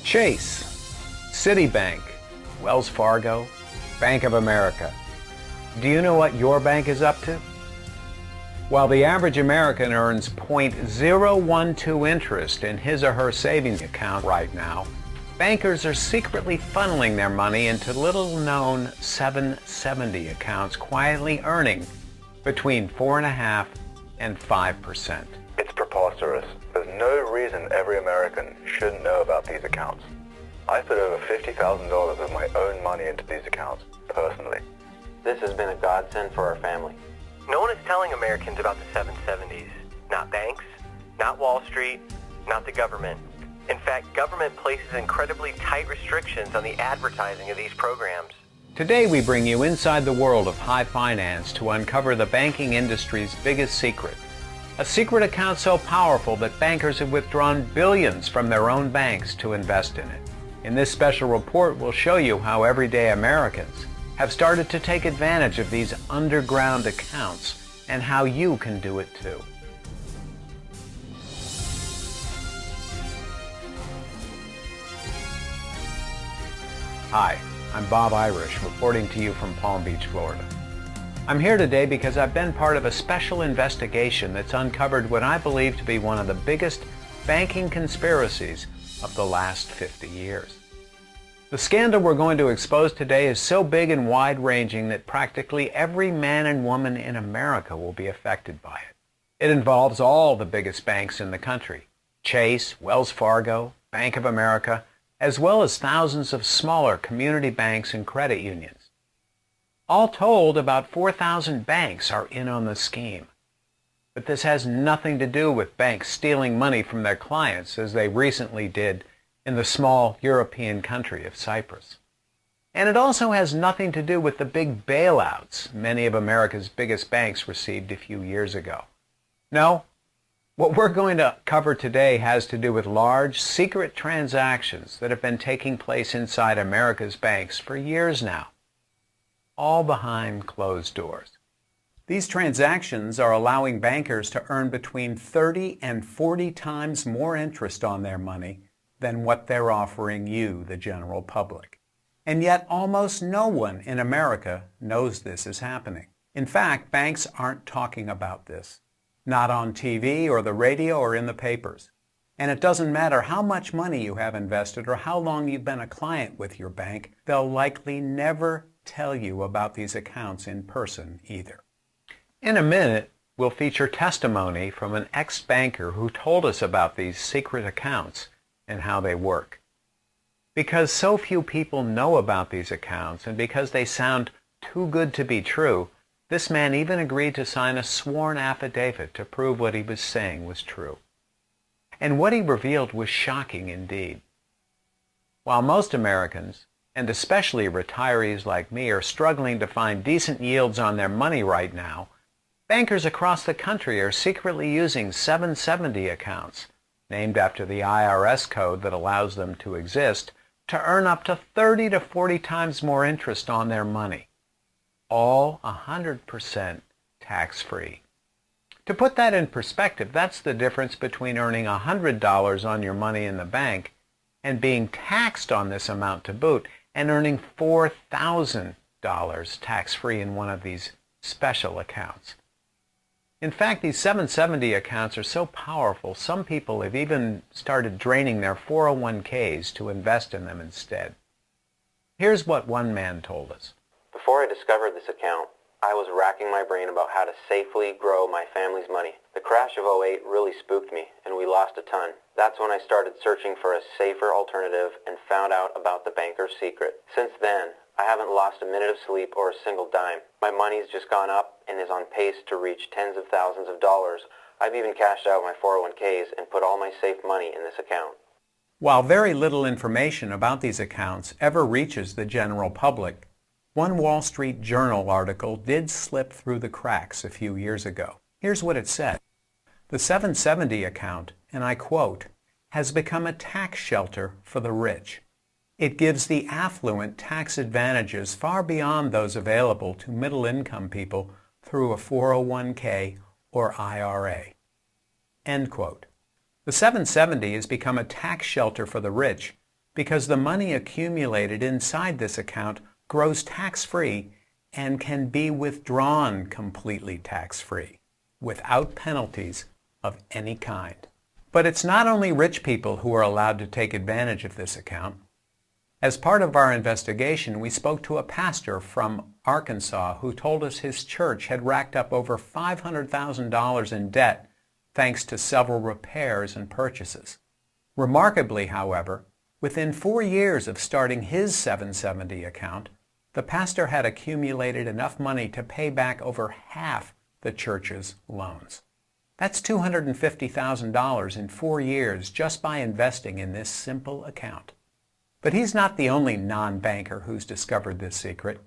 Chase, Citibank, Wells Fargo, Bank of America. Do you know what your bank is up to? While the average American earns 0.012 interest in his or her savings account right now, bankers are secretly funneling their money into little-known 770 accounts, quietly earning between 4.5% and 5%. It's preposterous. There's no reason every American shouldn't know about these accounts. I put over $50,000 of my own money into these accounts, personally. This has been a godsend for our family. No one is telling Americans about the 770s. Not banks, not Wall Street, not the government. In fact, government places incredibly tight restrictions on the advertising of these programs. Today we bring you inside the world of high finance to uncover the banking industry's biggest secret. A secret account so powerful that bankers have withdrawn billions from their own banks to invest in it. In this special report, we'll show you how everyday Americans have started to take advantage of these underground accounts and how you can do it too. Hi, I'm Bob Irish, reporting to you from Palm Beach, Florida. I'm here today because I've been part of a special investigation that's uncovered what I believe to be one of the biggest banking conspiracies of the last 50 years. The scandal we're going to expose today is so big and wide-ranging that practically every man and woman in America will be affected by it. It involves all the biggest banks in the country: Chase, Wells Fargo, Bank of America, as well as thousands of smaller community banks and credit unions. All told, about 4,000 banks are in on the scheme. But this has nothing to do with banks stealing money from their clients, as they recently did in the small European country of Cyprus. And it also has nothing to do with the big bailouts many of America's biggest banks received a few years ago. No, what we're going to cover today has to do with large, secret transactions that have been taking place inside America's banks for years now, all behind closed doors. These transactions are allowing bankers to earn between 30 and 40 times more interest on their money than what they're offering you, the general public. And yet almost no one in America knows this is happening. In fact, banks aren't talking about this. Not on TV or the radio or in the papers. And it doesn't matter how much money you have invested or how long you've been a client with your bank, they'll likely never tell you about these accounts in person either. In a minute, we'll feature testimony from an ex-banker who told us about these secret accounts and how they work. Because so few people know about these accounts, and because they sound too good to be true, this man even agreed to sign a sworn affidavit to prove what he was saying was true. And what he revealed was shocking indeed. While most Americans, and especially retirees like me, are struggling to find decent yields on their money right now, bankers across the country are secretly using 770 accounts, named after the IRS code that allows them to exist, to earn up to 30 to 40 times more interest on their money. All 100% tax-free. To put that in perspective, that's the difference between earning $100 on your money in the bank and being taxed on this amount to boot, and earning $4,000 tax-free in one of these special accounts. In fact, these 770 accounts are so powerful, some people have even started draining their 401ks to invest in them instead. Here's what one man told us. Before I discovered this account, I was racking my brain about how to safely grow my family's money. The crash of '08 really spooked me, and we lost a ton. That's when I started searching for a safer alternative and found out about the banker's secret. Since then, I haven't lost a minute of sleep or a single dime. My money's just gone up and is on pace to reach tens of thousands of dollars. I've even cashed out my 401ks and put all my safe money in this account. While very little information about these accounts ever reaches the general public, one Wall Street Journal article did slip through the cracks a few years ago. Here's what it said. The 770 account, and I quote, has become a tax shelter for the rich. It gives the affluent tax advantages far beyond those available to middle-income people through a 401k or IRA. End quote. The 770 has become a tax shelter for the rich because the money accumulated inside this account grows tax-free and can be withdrawn completely tax-free without penalties of any kind. But it's not only rich people who are allowed to take advantage of this account. As part of our investigation, we spoke to a pastor from Arkansas who told us his church had racked up over $500,000 in debt thanks to several repairs and purchases. Remarkably, however, within 4 years of starting his 770 account, the pastor had accumulated enough money to pay back over half the church's loans. That's $250,000 in 4 years just by investing in this simple account. But he's not the only non-banker who's discovered this secret.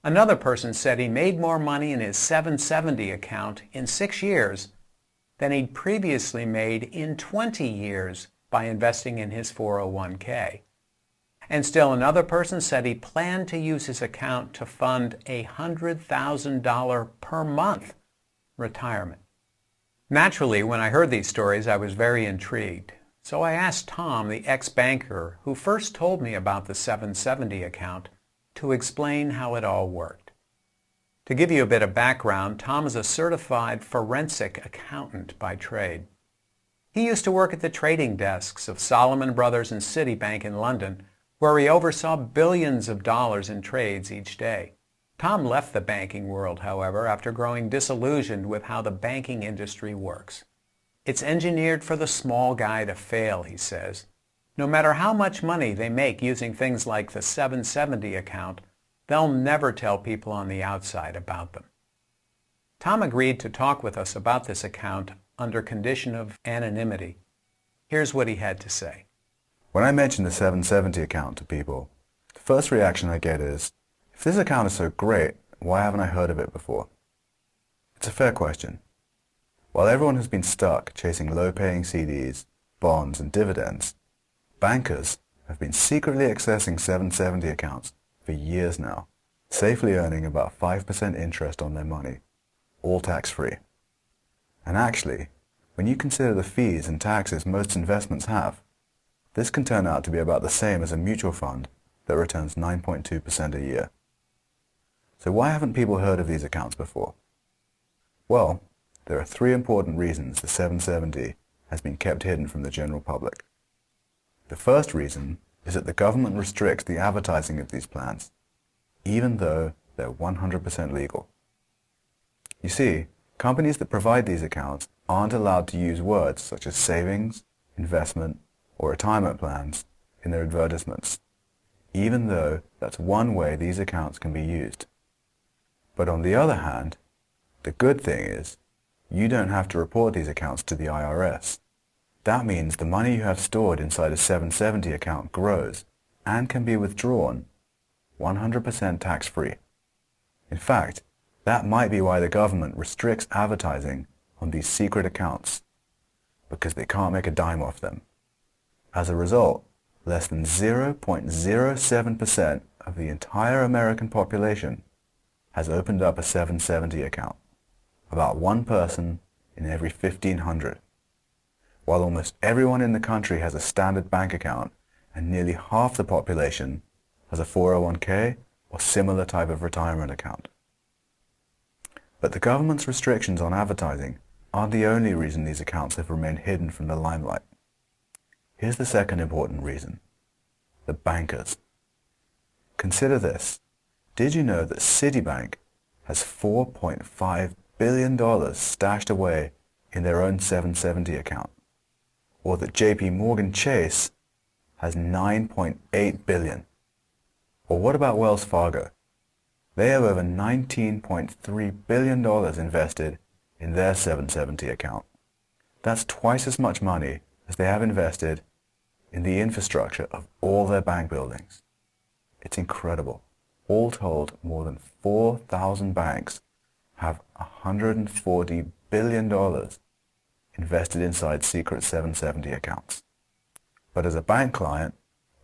Another person said he made more money in his 770 account in 6 years than he'd previously made in 20 years by investing in his 401k. And still another person said he planned to use his account to fund a $100,000 per month retirement. Naturally, when I heard these stories, I was very intrigued. So I asked Tom, the ex-banker who first told me about the 770 account, to explain how it all worked. To give you a bit of background, Tom is a certified forensic accountant by trade. He used to work at the trading desks of Salomon Brothers and Citibank in London, where he oversaw billions of dollars in trades each day. Tom left the banking world, however, after growing disillusioned with how the banking industry works. It's engineered for the small guy to fail, he says. No matter how much money they make using things like the 770 account, they'll never tell people on the outside about them. Tom agreed to talk with us about this account under condition of anonymity. Here's what he had to say. When I mention the 770 account to people, the first reaction I get is, if this account is so great, why haven't I heard of it before? It's a fair question. While everyone has been stuck chasing low-paying CDs, bonds, and dividends, bankers have been secretly accessing 770 accounts for years now, safely earning about 5% interest on their money, all tax-free. And actually, when you consider the fees and taxes most investments have, this can turn out to be about the same as a mutual fund that returns 9.2% a year. So why haven't people heard of these accounts before? Well, there are 3 important reasons the 770 has been kept hidden from the general public. The first reason is that the government restricts the advertising of these plans, even though they're 100% legal. You see, companies that provide these accounts aren't allowed to use words such as savings, investment, or retirement plans in their advertisements, even though that's one way these accounts can be used. But on the other hand, the good thing is, you don't have to report these accounts to the IRS. That means the money you have stored inside a 770 account grows and can be withdrawn 100% tax-free. In fact, that might be why the government restricts advertising on these secret accounts, because they can't make a dime off them. As a result, less than 0.07% of the entire American population has opened up a 770 account, about 1 person in every 1,500, while almost everyone in the country has a standard bank account and nearly half the population has a 401k or similar type of retirement account. But the government's restrictions on advertising aren't the only reason these accounts have remained hidden from the limelight. Here's the second important reason: the bankers. Consider this. Did you know that Citibank has $4.5 billion stashed away in their own 770 account? Or that JP Morgan Chase has $9.8 billion? Or what about Wells Fargo? They have over $19.3 billion invested in their 770 account. That's twice as much money as they have invested in the infrastructure of all their bank buildings. It's incredible. All told, more than 4,000 banks have $140 billion invested inside secret 770 accounts. But as a bank client,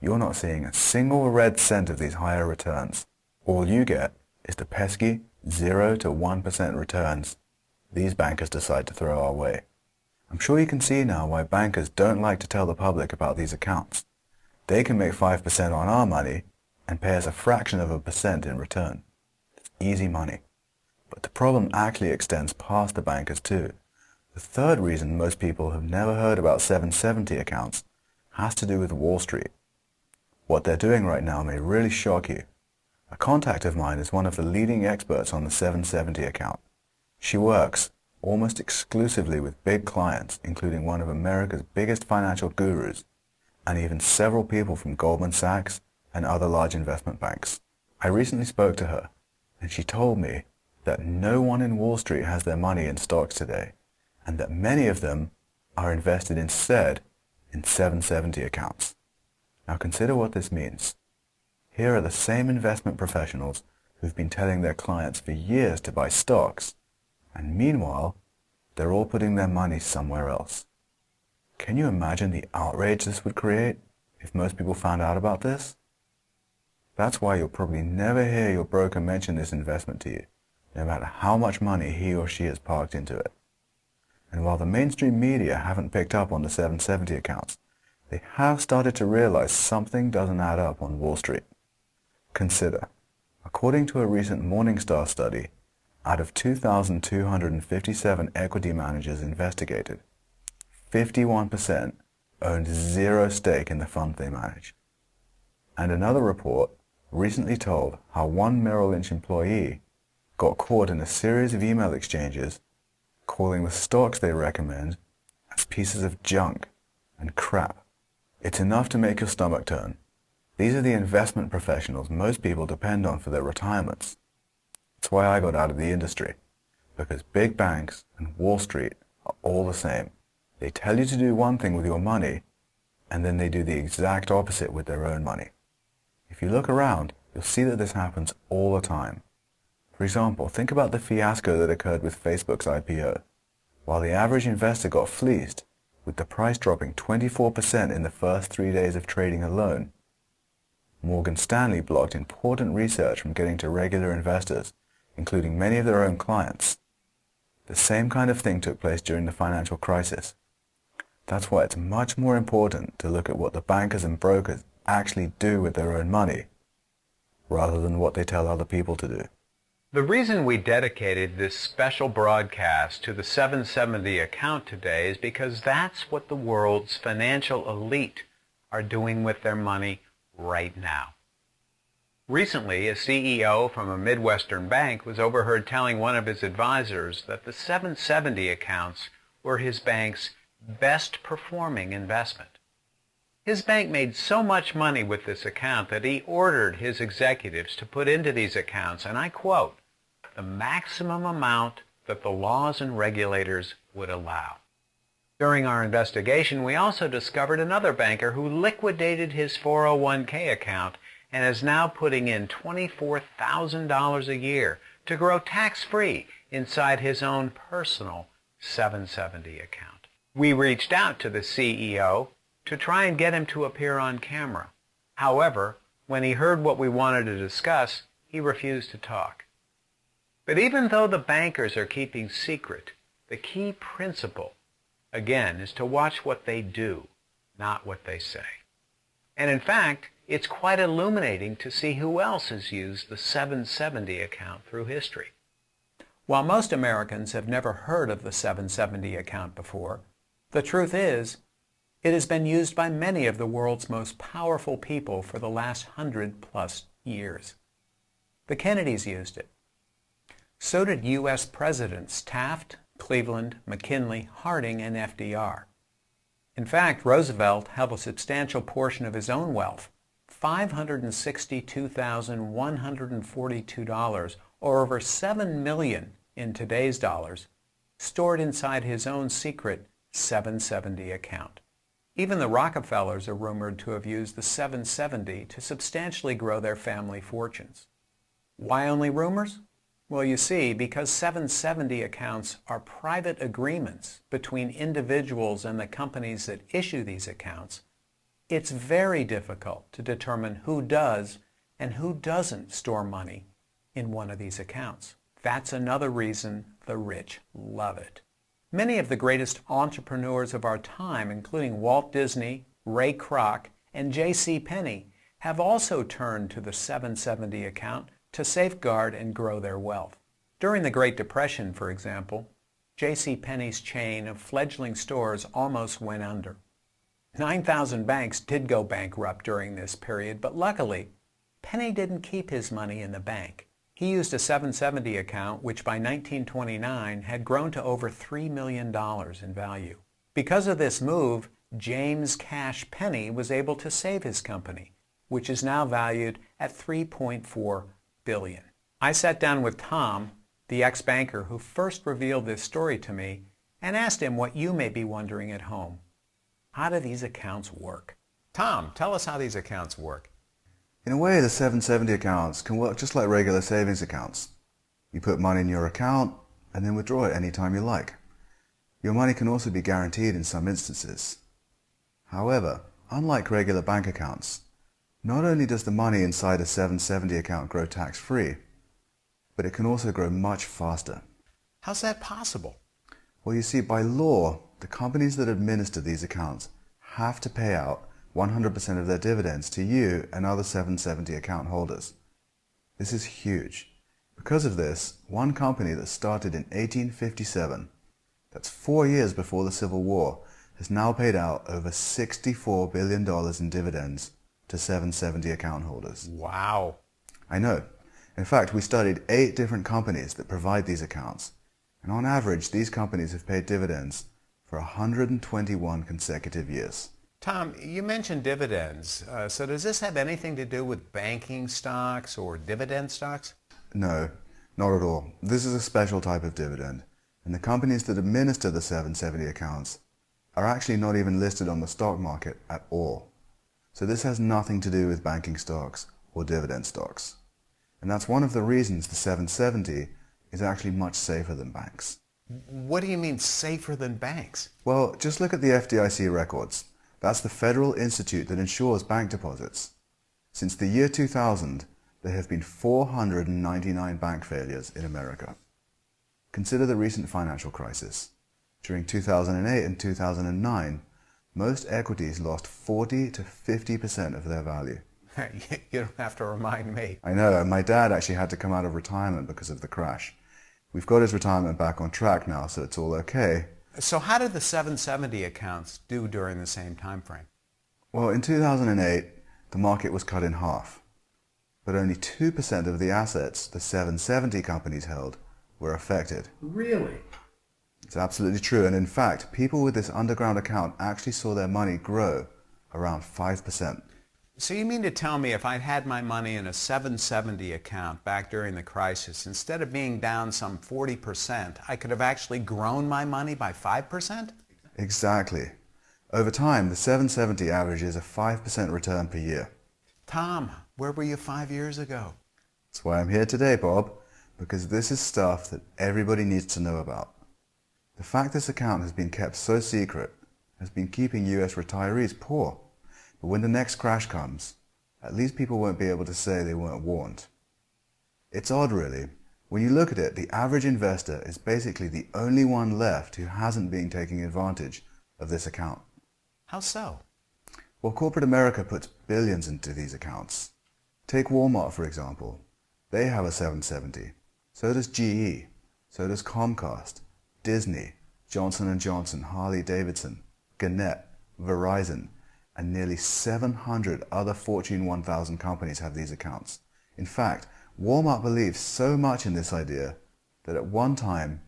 you're not seeing a single red cent of these higher returns. All you get is the pesky 0 to 1% returns these bankers decide to throw our way. I'm sure you can see now why bankers don't like to tell the public about these accounts. They can make 5% on our money and pay us a fraction of a percent in return. It's easy money. But the problem actually extends past the bankers too. The third reason most people have never heard about 770 accounts has to do with Wall Street. What they're doing right now may really shock you. A contact of mine is one of the leading experts on the 770 account. She works almost exclusively with big clients, including one of America's biggest financial gurus, and even several people from Goldman Sachs and other large investment banks. I recently spoke to her, and she told me that no one in Wall Street has their money in stocks today, and that many of them are invested instead in 770 accounts. Now consider what this means. Here are the same investment professionals who've been telling their clients for years to buy stocks, and meanwhile, they're all putting their money somewhere else. Can you imagine the outrage this would create if most people found out about this? That's why you'll probably never hear your broker mention this investment to you, no matter how much money he or she has parked into it. And while the mainstream media haven't picked up on the 770 accounts, they have started to realize something doesn't add up on Wall Street. Consider, according to a recent Morningstar study, out of 2,257 equity managers investigated, 51% owned zero stake in the fund they manage. And another report recently told how one Merrill Lynch employee got caught in a series of email exchanges calling the stocks they recommend as pieces of junk and crap. It's enough to make your stomach turn. These are the investment professionals most people depend on for their retirements. That's why I got out of the industry, because big banks and Wall Street are all the same. They tell you to do one thing with your money, and then they do the exact opposite with their own money. If you look around, you'll see that this happens all the time. For example, think about the fiasco that occurred with Facebook's IPO. While the average investor got fleeced, with the price dropping 24% in the first 3 days of trading alone, Morgan Stanley blocked important research from getting to regular investors, including many of their own clients. The same kind of thing took place during the financial crisis. That's why it's much more important to look at what the bankers and brokers actually do with their own money, rather than what they tell other people to do. The reason we dedicated this special broadcast to the 770 account today is because that's what the world's financial elite are doing with their money right now. Recently, a CEO from a Midwestern bank was overheard telling one of his advisors that the 770 accounts were his bank's best performing investment. His bank made so much money with this account that he ordered his executives to put into these accounts, and I quote, the maximum amount that the laws and regulators would allow. During our investigation, we also discovered another banker who liquidated his 401k account and is now putting in $24,000 a year to grow tax-free inside his own personal 770 account. We reached out to the CEO to try and get him to appear on camera. However, when he heard what we wanted to discuss, he refused to talk. But even though the bankers are keeping secret, the key principle, again, is to watch what they do, not what they say. And in fact, it's quite illuminating to see who else has used the 770 account through history. While most Americans have never heard of the 770 account before, the truth is, it has been used by many of the world's most powerful people for the last 100+ years. The Kennedys used it. So did U.S. Presidents Taft, Cleveland, McKinley, Harding, and FDR. In fact, Roosevelt held a substantial portion of his own wealth, $562,142, or over $7 million in today's dollars, stored inside his own secret 770 account. Even the Rockefellers are rumored to have used the 770 to substantially grow their family fortunes. Why only rumors? Well, you see, because 770 accounts are private agreements between individuals and the companies that issue these accounts, it's very difficult to determine who does and who doesn't store money in one of these accounts. That's another reason the rich love it. Many of the greatest entrepreneurs of our time, including Walt Disney, Ray Kroc, and J.C. Penney have also turned to the 770 account to safeguard and grow their wealth. During the Great Depression, for example, J.C. Penney's chain of fledgling stores almost went under. 9,000 banks did go bankrupt during this period, but luckily, Penney didn't keep his money in the bank. He used a 770 account which by 1929 had grown to over $3 million in value. Because of this move, James Cash Penney was able to save his company, which is now valued at $3.4 billion. I sat down with Tom, the ex-banker who first revealed this story to me, and asked him what you may be wondering at home. How do these accounts work? Tom, tell us how these accounts work. In a way, the 770 accounts can work just like regular savings accounts. You put money in your account and then withdraw it anytime you like. Your money can also be guaranteed in some instances. However, unlike regular bank accounts, not only does the money inside a 770 account grow tax-free, but it can also grow much faster. How's that possible? Well, you see, by law, the companies that administer these accounts have to pay out 100% of their dividends to you and other 770 account holders. This is huge. Because of this, one company that started in 1857, that's 4 years before the Civil War, has now paid out over $64 billion in dividends to 770 account holders. Wow. I know. In fact, we studied 8 different companies that provide these accounts, and on average, these companies have paid dividends for 121 consecutive years. Tom, you mentioned dividends. So does this have anything to do with banking stocks or dividend stocks? No, not at all. This is a special type of dividend, and the companies that administer the 770 accounts are actually not even listed on the stock market at all. So this has nothing to do with banking stocks or dividend stocks. And that's one of the reasons the 770 is actually much safer than banks. What do you mean safer than banks? Well, just look at the FDIC records. That's the federal institute that insures bank deposits. Since the year 2000, there have been 499 bank failures in America. Consider the recent financial crisis. During 2008 and 2009, most equities lost 40 to 50% of their value. You don't have to remind me. I know, my dad actually had to come out of retirement because of the crash. We've got his retirement back on track now, so it's all okay. So how did the 770 accounts do during the same time frame? Well, in 2008, the market was cut in half, but only 2% of the assets the 770 companies held were affected. Really? It's absolutely true, and in fact, people with this underground account actually saw their money grow around 5%. So you mean to tell me if I'd had my money in a 770 account back during the crisis, instead of being down some 40%, I could have actually grown my money by 5%? Exactly. Over time, the 770 averages a 5% return per year. Tom, where were you 5 years ago? That's why I'm here today, Bob, because this is stuff that everybody needs to know about. The fact this account has been kept so secret has been keeping US retirees poor. But when the next crash comes, at least people won't be able to say they weren't warned. It's odd, really. When you look at it, the average investor is basically the only one left who hasn't been taking advantage of this account. How so? Well, corporate America puts billions into these accounts. Take Walmart, for example. They have a 770. So does GE. So does Comcast, Disney, Johnson & Johnson, Harley-Davidson, Gannett, Verizon, and nearly 700 other Fortune 1000 companies have these accounts. In fact, Walmart believes so much in this idea that at one time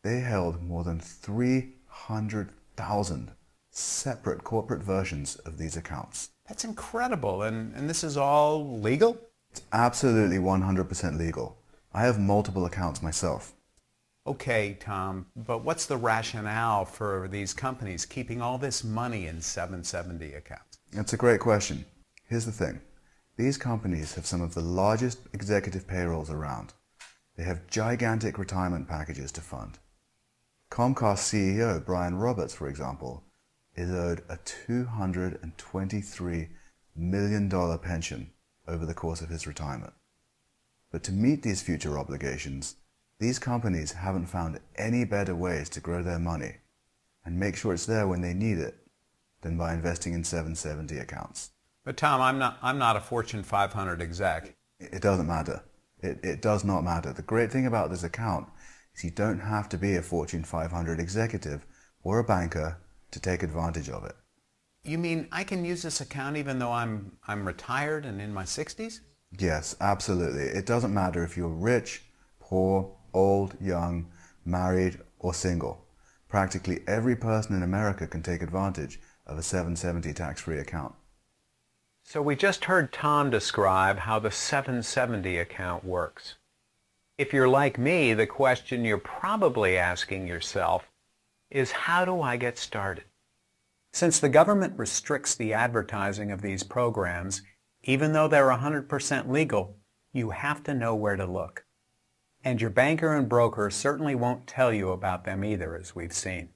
they held more than 300,000 separate corporate versions of these accounts. That's incredible. And this is all legal? It's absolutely 100% legal. I have multiple accounts myself. Okay, Tom, but what's the rationale for these companies keeping all this money in 770 accounts? That's a great question. Here's the thing. These companies have some of the largest executive payrolls around. They have gigantic retirement packages to fund. Comcast CEO Brian Roberts, for example, is owed a $223 million pension over the course of his retirement. But to meet these future obligations, these companies haven't found any better ways to grow their money and make sure it's there when they need it than by investing in 770 accounts. But Tom, I'm not a Fortune 500 exec. It doesn't matter. It does not matter. The great thing about this account is you don't have to be a Fortune 500 executive or a banker to take advantage of it. You mean I can use this account even though I'm retired and in my 60s? Yes, absolutely. It doesn't matter if you're rich, poor, old, young, married, or single. Practically every person in America can take advantage of a 770 tax-free account. So we just heard Tom describe how the 770 account works. If you're like me, the question you're probably asking yourself is, how do I get started? Since the government restricts the advertising of these programs, even though they're 100% legal, you have to know where to look. And your banker and broker certainly won't tell you about them either, as we've seen.